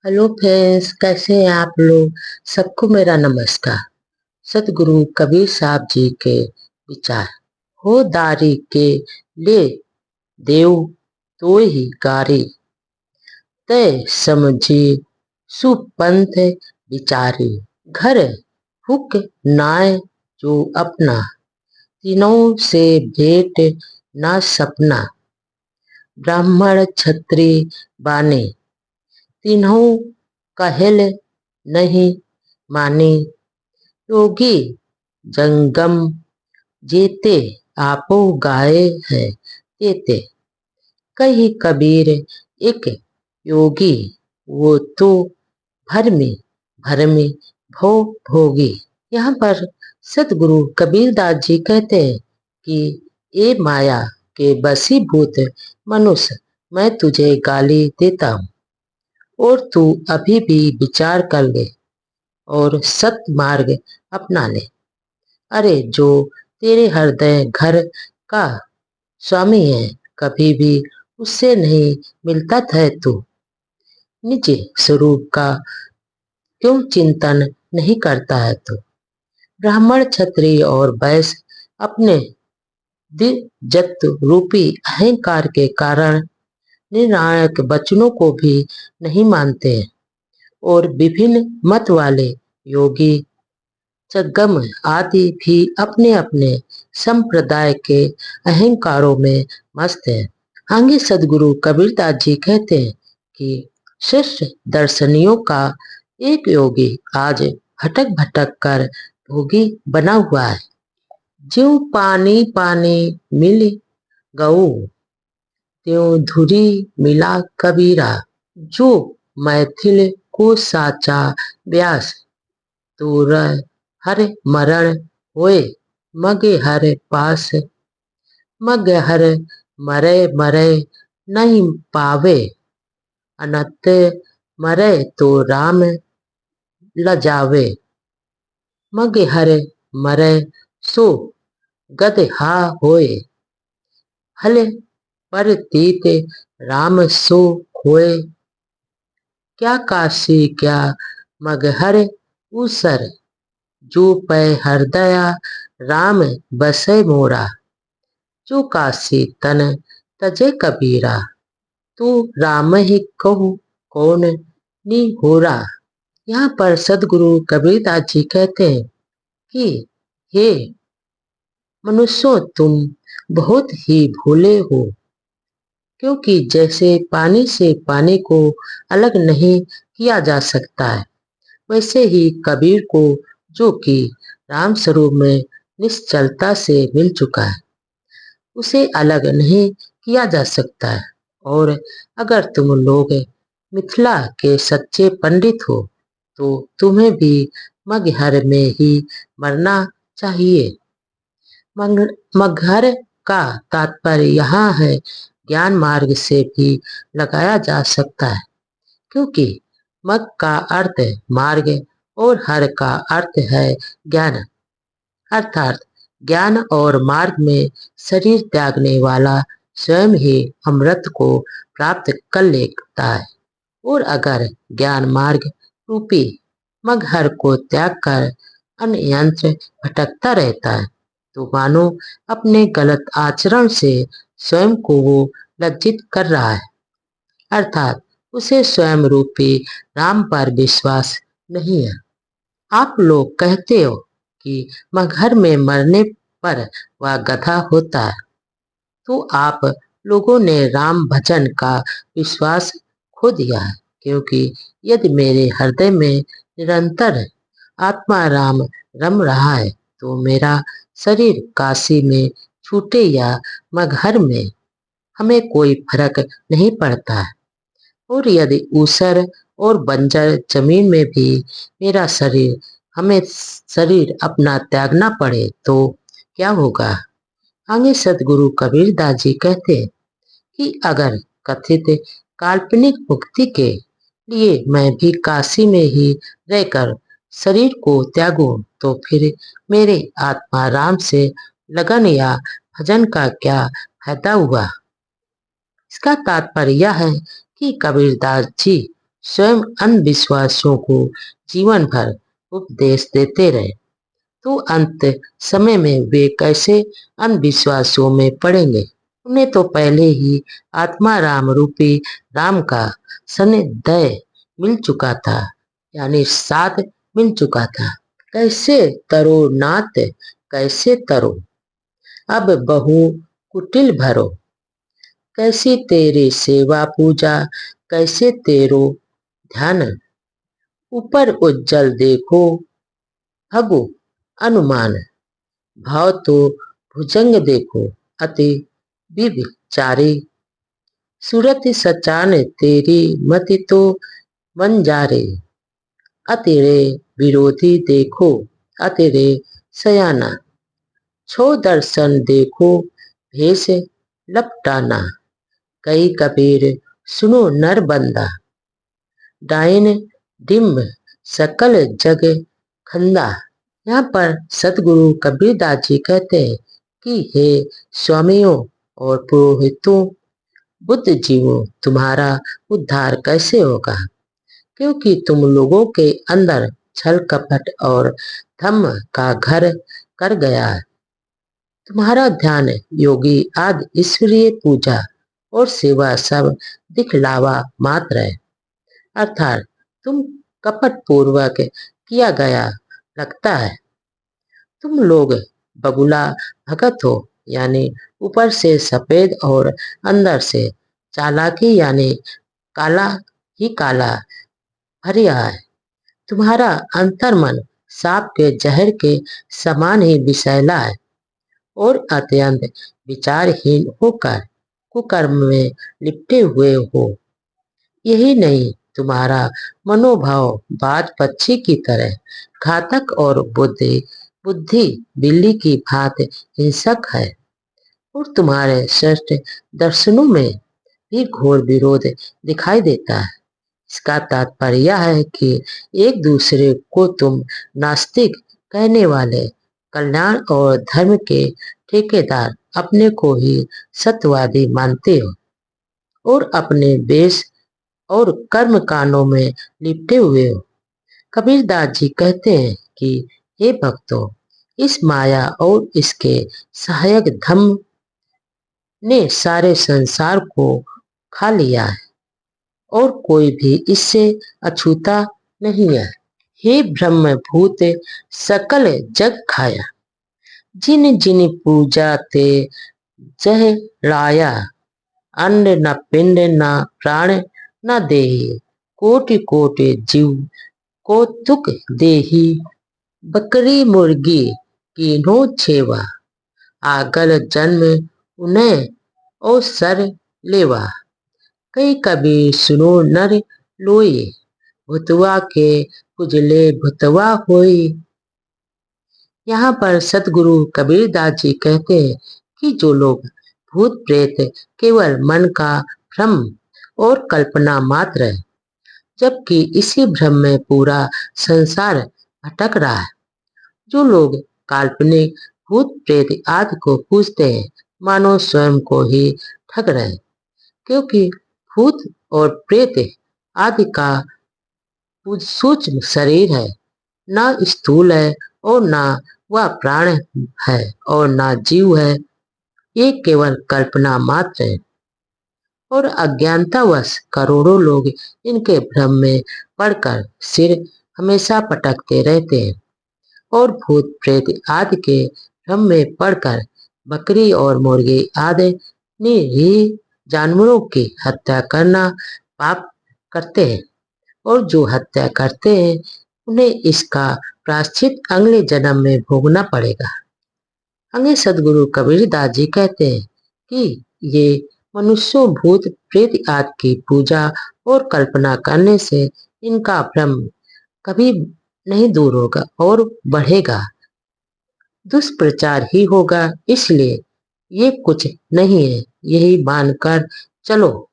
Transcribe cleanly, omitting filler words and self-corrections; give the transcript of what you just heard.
Hello friends, कैसे हैं आप लोग। सबको मेरा नमस्कार। सतगुरु कबीर साहब जी के विचार। हो दारी के ले देव तो ही गारी, तय समझी सुपंथ विचारी। घर हुक नाय जो अपना, तीनों से भेंट ना सपना। ब्राह्मण क्षत्रि बानी, तीनों कहल नहीं मानी। योगी जंगम जेते, आपो गाए है तेते। कही कबीर एक योगी, वो तो भरमी भरमी भो भोगी। यहाँ पर सतगुरु कबीरदास जी कहते हैं कि ए माया के बसीभूत मनुष्य, मैं तुझे गाली देता हूँ और तू अभी भी विचार कर ले और सत मार्ग अपना ले। अरे जो तेरे हृदय घर का स्वामी है, कभी भी उससे नहीं मिलता है तू। निज स्वरूप का क्यों चिंतन नहीं करता है तू। ब्राह्मण क्षत्रिय और वैश्य अपने दिव्यत्व रूपी अहंकार के कारण निर्णायक वचनों को भी नहीं मानते हैं और विभिन्न मत वाले योगी जगम आदि भी अपने अपने संप्रदाय के अहंकारों में मस्त है। आगे सदगुरु कबीरदास जी कहते हैं कि श्रेष्ठ दर्शनियों का एक योगी आज भटक भटक कर भोगी बना हुआ है। ज्यों पानी पानी मिल गऊ, त्यों धुरी मिला कबीरा। जो मैथिल को साचा व्यास, तो हर मरण होए मगे हर पास। मग हर मरे मरे नहीं पावे, अनंत मरे तो राम लजावे। मग हर मरे सो गद हा होए, हल पर तीत राम सो खोए। क्या काशी क्या मगहर उसर, जो पै हृदया राम बसे मोरा। जो काशी तन तजे कबीरा, तू राम ही कहू कौन नी होरा। यहाँ पर सदगुरु कबीरदास जी कहते हैं कि हे मनुष्यों, तुम बहुत ही भोले हो, क्योंकि जैसे पानी से पानी को अलग नहीं किया जा सकता है, वैसे ही कबीर को, जो कि राम स्वरूप में निश्चलता से मिल चुका है, उसे अलग नहीं किया जा सकता है। और अगर तुम लोग मिथिला के सच्चे पंडित हो तो तुम्हें भी मगहर में ही मरना चाहिए। मगहर का तात्पर्य यहाँ है ज्ञान मार्ग से भी लगाया जा सकता है, क्योंकि मग का अर्थ मार्ग और हर का अर्थ है ज्ञान। अर्थात ज्ञान और मार्ग में शरीर त्यागने वाला स्वयं ही अमृत को प्राप्त कर लेता है। और अगर ज्ञान मार्ग रूपी मगहर को त्याग कर अन्यंत्र भटकता रहता है, तो मानो अपने गलत आचरण से स्वयं को वो लज्जित कर रहा है। अर्थात उसे स्वयं रूपी राम पर विश्वास नहीं है। आप लोग कहते हो कि मगहर में मरने पर वह गधा होता है, तो आप लोगों ने राम भजन का विश्वास खो दिया है, क्योंकि यदि मेरे हृदय में निरंतर आत्मा राम रम रहा है, तो मेरा शरीर काशी में छूटे या मगहर में, हमें कोई फर्क नहीं पड़ता है। और यदि ऊसर और बंजर जमीन में भी मेरा शरीर हमें शरीर अपना त्यागना पड़े तो क्या होगा। आगे सदगुरु कबीरदास जी कहते हैं कि अगर कथित काल्पनिक मुक्ति के लिए मैं भी काशी में ही रहकर शरीर को त्यागूं, तो फिर मेरे आत्मा राम से लगन या भजन का क्या फायदा हुआ। इसका तात्पर्य यह है कि कबीरदास जी स्वयं अंधविश्वासियों को जीवन भर उपदेश देते रहे, तो अंत समय में वे कैसे अंधविश्वासों में पड़ेंगे। उन्हें तो पहले ही आत्मा राम रूपी राम का सानिध्य मिल चुका था, यानी साथ मिल चुका था। कैसे तरो नाथ कैसे तरो, अब बहु कुटिल भरो, कैसी तेरी सेवा पूजा कैसे तेरो ध्यान, ऊपर उज्जल देखो भगु अनुमान, भाव तो भुजंग देखो अति विचारी, सूरत सचान तेरी मति तो बंजारे, अतिरे विरोधी देखो अतिरे सयाना, छो दर्शन देखो भेष लपटाना, कई कबीर सुनो नर बंदा, डाइन डिम्ब सकल जग खंदा। यहाँ पर सतगुरु कबीरदास जी कहते हैं कि हे स्वामियों और पुरोहितों, बुद्ध जीवों, तुम्हारा उद्धार कैसे होगा, क्योंकि तुम लोगों के अंदर छल कपट और धम्म का घर कर गया है। तुम्हारा ध्यान योगी आदि ईश्वरीय पूजा और सेवा सब दिखलावा मात्र है, अर्थात तुम कपट पूर्वक किया गया लगता है। तुम लोग बगुला भगत हो, यानी ऊपर से सफेद और अंदर से चालाकी यानी काला ही काला भरिया है। तुम्हारा अंतर्मन सांप के जहर के समान ही विषैला है और अत्यंत विचारहीन होकर कुकर्म में लिपटे हुए हो। यही नहीं, तुम्हारा मनोभाव बाज पक्षी की तरह घातक और बुद्धि बिल्ली की भांति हिंसक है, और तुम्हारे श्रेष्ठ दर्शनों में भी घोर विरोध दिखाई देता है। इसका तात्पर्य यह है कि एक दूसरे को तुम नास्तिक कहने वाले कल्याण और धर्म के ठेकेदार अपने को ही सत्यवादी मानते हो और अपने वेश और कर्म कांडों में लिपटे हुए हो। कबीरदास जी कहते हैं कि हे भक्तों, इस माया और इसके सहायक धम्म ने सारे संसार को खा लिया है और कोई भी इससे अछूता नहीं है। हे ब्रह्म भूत सकल जग खाया, जिन जिन पूजा ते जह लाया, अंड न पिंड न प्राण न देही, कोटि कोटि जीव को तुक देही, बकरी मुर्गी कीन्हो छेवा, आगल जन्म उन्हें ओ सर लेवा, कई कबीर सुनो नर लोई, भुतवा के पुजले भुतवा होई। यहाँ पर सतगुरु कबीरदास जी कहते हैं कि जो लोग भूत प्रेत केवल मन का भ्रम और कल्पना मात्र है, जबकि इसी भ्रम में पूरा संसार भटक रहा है। जो लोग काल्पनिक भूत प्रेत आदि को पूजते हैं, मानो स्वयं को ही ठग रहे हैं, क्योंकि भूत और प्रेत आदि का सूक्ष्म शरीर है, न स्थूल है और न वह प्राण है और न जीव है। ये केवल कल्पना मात्र है और अज्ञानतावश करोड़ों लोग इनके भ्रम में पड़कर सिर हमेशा पटकते रहते हैं और भूत प्रेत आदि के भ्रम में पड़कर बकरी और मुर्गी आदि निरीह जानवरों की हत्या करना पाप करते हैं, और जो हत्या करते हैं उन्हें इसका प्रायश्चित अगले जन्म में भोगना पड़ेगा। आगे सदगुरु कबीरदास जी कहते हैं कि ये मनुष्यों भूत प्रेत आदि की पूजा और कल्पना करने से इनका भ्रम कभी नहीं दूर होगा और बढ़ेगा, दुष्प्रचार ही होगा। इसलिए ये कुछ नहीं है, यही मानकर चलो।